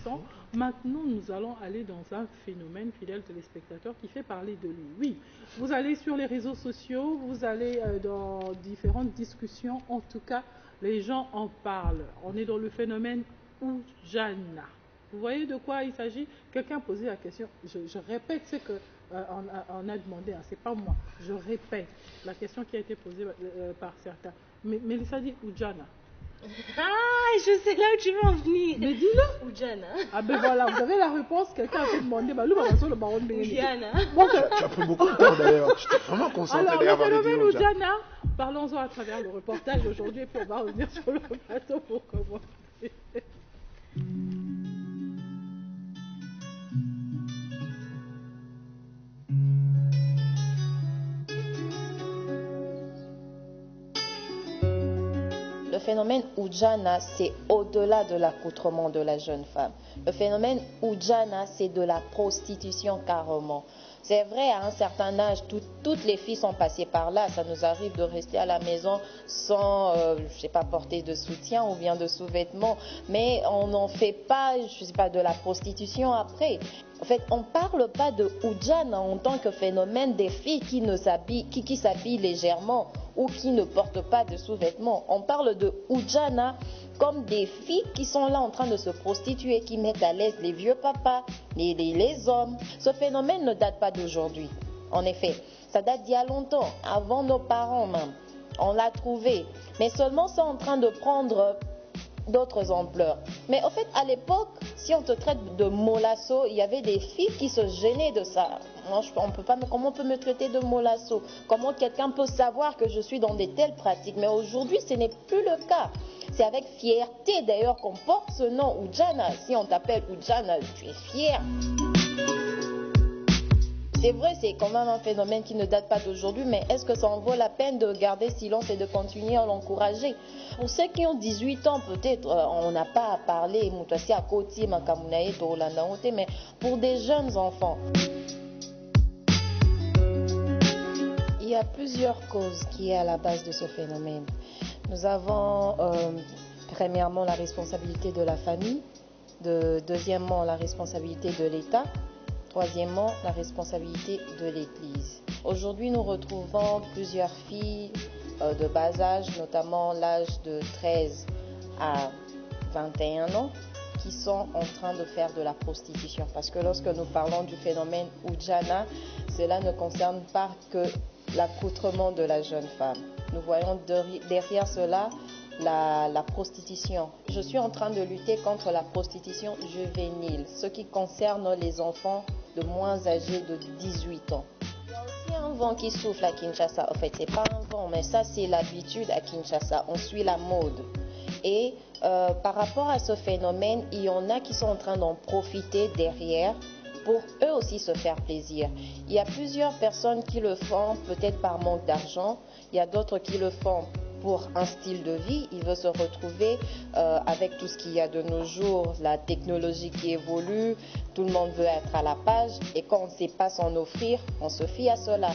intéressant. Maintenant, nous allons aller dans un phénomène, fidèle téléspectateur, qui fait parler de lui. Oui, vous allez sur les réseaux sociaux, vous allez dans différentes discussions. En tout cas, les gens en parlent. On est dans le phénomène Oujana. Vous voyez de quoi il s'agit? Quelqu'un a posé la question. Je répète ce que on a demandé. Hein, c'est pas moi. Je répète la question qui a été posée par certains. Mais Mélissa dit Oujana. Ah, je sais là où tu veux en venir. Mais dis-le. Oujana. Ah ben voilà, vous avez la réponse. Quelqu'un a fait demander. Bah, le baron de Oujana. Tu as pris beaucoup de temps d'ailleurs. Je t'ai vraiment concentré. Alors, le phénomène Oujana, parlons-en à travers le reportage aujourd'hui. Et puis on va revenir sur le plateau pour commencer. Le phénomène Oujana, c'est au-delà de l'accoutrement de la jeune femme. Le phénomène Oujana, c'est de la prostitution carrément. C'est vrai, à un certain âge, toutes les filles sont passées par là. Ça nous arrive de rester à la maison sans, je sais pas, porter de soutien ou bien de sous-vêtements. Mais on n'en fait pas, je sais pas, de la prostitution après. En fait, on ne parle pas de Oujana en tant que phénomène des filles qui s'habillent légèrement ou qui ne portent pas de sous-vêtements. On parle de Oujana comme des filles qui sont là en train de se prostituer, qui mettent à l'aise les vieux papas, les hommes. Ce phénomène ne date pas d'aujourd'hui. En effet, ça date d'il y a longtemps, avant nos parents même. On l'a trouvé. Mais seulement c'est en train de prendre d'autres ampleurs. Mais en fait, à l'époque, si on te traite de molasso, il y avait des filles qui se gênaient de ça. Moi, comment on peut me traiter de molasso? Comment quelqu'un peut savoir que je suis dans de telles pratiques? Mais aujourd'hui, ce n'est plus le cas. C'est avec fierté d'ailleurs qu'on porte ce nom Oujana. Si on t'appelle Oujana, tu es fier. C'est vrai, c'est quand même un phénomène qui ne date pas d'aujourd'hui, mais est-ce que ça en vaut la peine de garder silence et de continuer à l'encourager? Pour ceux qui ont 18 ans, peut-être, on n'a pas à parler, mais pour des jeunes enfants. Il y a plusieurs causes qui sont à la base de ce phénomène. Nous avons premièrement la responsabilité de la famille, deuxièmement la responsabilité de l'État, troisièmement la responsabilité de l'Église. Aujourd'hui, nous retrouvons plusieurs filles de bas âge, notamment l'âge de 13 à 21 ans, qui sont en train de faire de la prostitution. Parce que lorsque nous parlons du phénomène Oujana, cela ne concerne pas que l'accoutrement de la jeune femme. Nous voyons derrière cela la prostitution. Je suis en train de lutter contre la prostitution juvénile, ce qui concerne les enfants de moins âgés de 18 ans. Il y a aussi un vent qui souffle à Kinshasa. En fait, c'est pas un vent, mais ça c'est l'habitude à Kinshasa. On suit la mode. Et par rapport à ce phénomène, il y en a qui sont en train d'en profiter derrière pour eux aussi se faire plaisir. Il y a plusieurs personnes qui le font peut-être par manque d'argent. Il y a d'autres qui le font pour un style de vie. Ils veulent se retrouver avec tout ce qu'il y a de nos jours, la technologie qui évolue, tout le monde veut être à la page et quand on ne sait pas s'en offrir, on se fie à cela.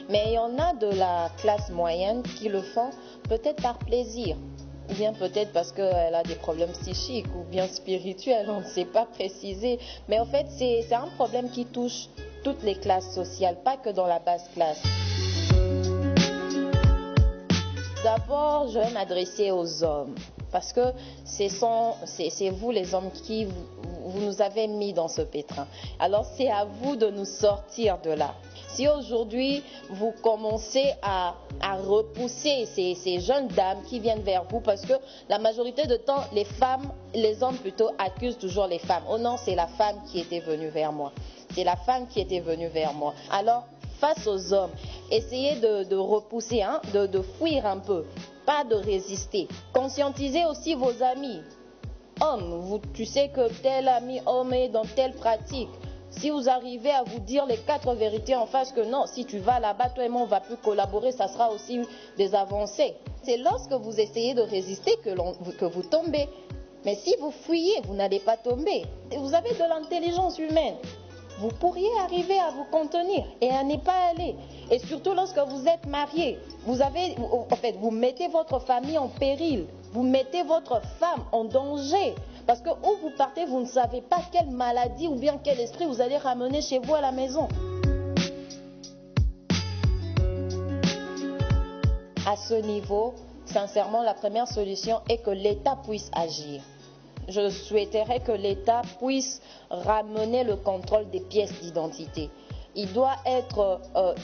Mais il y en a de la classe moyenne qui le font peut-être par plaisir, ou bien peut-être parce qu'elle a des problèmes psychiques ou bien spirituels, on ne sait pas préciser. Mais en fait, c'est un problème qui touche toutes les classes sociales, pas que dans la basse classe. D'abord, je vais m'adresser aux hommes, parce que c'est vous les hommes qui vous nous avez mis dans ce pétrin. Alors c'est à vous de nous sortir de là. Si aujourd'hui vous commencez à repousser ces jeunes dames qui viennent vers vous, parce que la majorité de temps, les hommes plutôt accusent toujours les femmes. Oh non, c'est la femme qui était venue vers moi. C'est la femme qui était venue vers moi. Alors, face aux hommes, essayez de repousser, hein, de fuir un peu, pas de résister. Conscientisez aussi vos amis. Hommes, tu sais que tel ami homme est dans telle pratique. Si vous arrivez à vous dire les 4 vérités en face, que non, si tu vas là-bas, toi et moi on va plus collaborer, ça sera aussi des avancées. C'est lorsque vous essayez de résister que vous tombez. Mais si vous fuyez, vous n'allez pas tomber. Vous avez de l'intelligence humaine. Vous pourriez arriver à vous contenir et à n'y pas aller. Et surtout lorsque vous êtes marié, vous mettez votre famille en péril. Vous mettez votre femme en danger. Parce que où vous partez, vous ne savez pas quelle maladie ou bien quel esprit vous allez ramener chez vous à la maison. À ce niveau, sincèrement, la première solution est que l'État puisse agir. Je souhaiterais que l'État puisse ramener le contrôle des pièces d'identité. Il doit être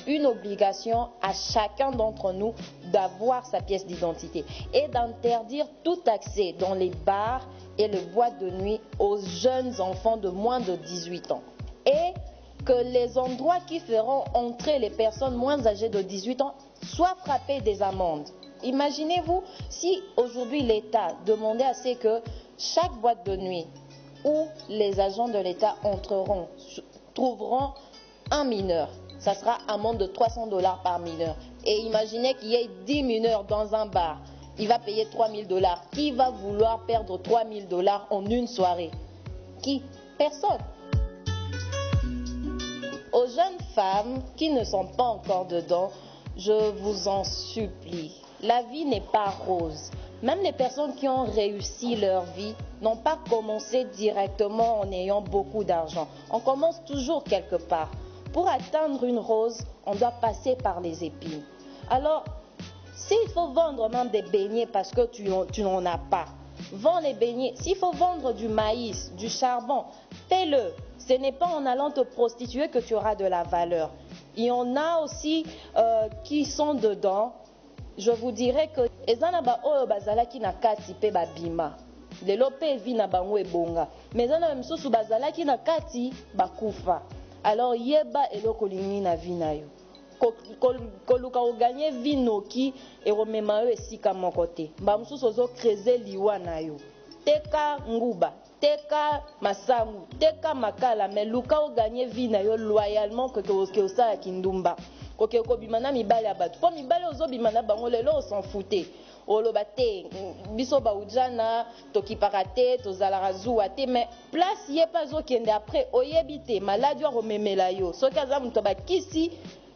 une obligation à chacun d'entre nous d'avoir sa pièce d'identité et d'interdire tout accès dans les bars et les boîtes de nuit aux jeunes enfants de moins de 18 ans. Et que les endroits qui feront entrer les personnes moins âgées de 18 ans soient frappés des amendes. Imaginez-vous si aujourd'hui l'État demandait à ce que chaque boîte de nuit où les agents de l'État entreront trouveront un mineur. Ça sera amende de 300 $ par mineur. Et imaginez qu'il y ait 10 mineurs dans un bar. Il va payer 3000 $. Qui va vouloir perdre 3000 $ en une soirée? Qui? Personne. Aux jeunes femmes qui ne sont pas encore dedans, je vous en supplie, la vie n'est pas rose. Même les personnes qui ont réussi leur vie n'ont pas commencé directement en ayant beaucoup d'argent. On commence toujours quelque part. Pour atteindre une rose, on doit passer par les épines. Alors, s'il faut vendre même des beignets parce que tu n'en as pas, vends les beignets. S'il faut vendre du maïs, du charbon, fais-le. Ce n'est pas en allant te prostituer que tu auras de la valeur. Il y en a aussi qui sont dedans. Je vous dirais que ezana ba oyo bazalaki na kati pe babima. Lelo pe vi na bango ebonga. Mais ezana misusu bazalaki na kati bakufa. Alors yeba eloko lingi na vi na yo. Koluka oganye vi noki e romema yo esika moko te. Ba misusu ozo kreze liwa na yo. Teka nguba, teka masangu, teka makala, mais luka oganye vi na yo loyalement que osala kindumba. Koke kobimana mibale ya bato. Po mibale ozobimana bango lelo osan fute. Oloba te, biso ba ujana, tokipaka te, tozalaka zuwa te, mais place ye pas okende après oyebi te, maladi wa romemela yo. Soki aza muto bakisi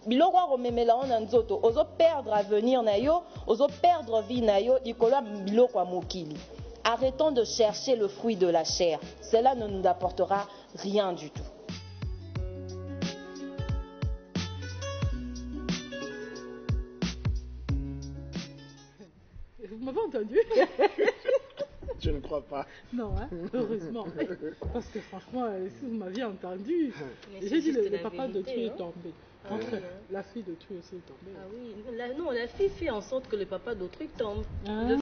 biloko wa romemela on na nzoto, ozo perdre avenir na yo, ozo perdre vie na yo, likolo biloko wa mokili. Arrêtons de chercher le fruit de la chair. Cela ne nous apportera rien du tout. Vous m'avez entendu? Je ne crois pas. Non, hein? Heureusement. Parce que franchement, si vous m'aviez entendu, j'ai dit le papa de Tru est tombé. Entre la fille de Tru aussi est tombée. Ah oui, non, la fille fait en sorte que le papa d'autrui tombe. Ah.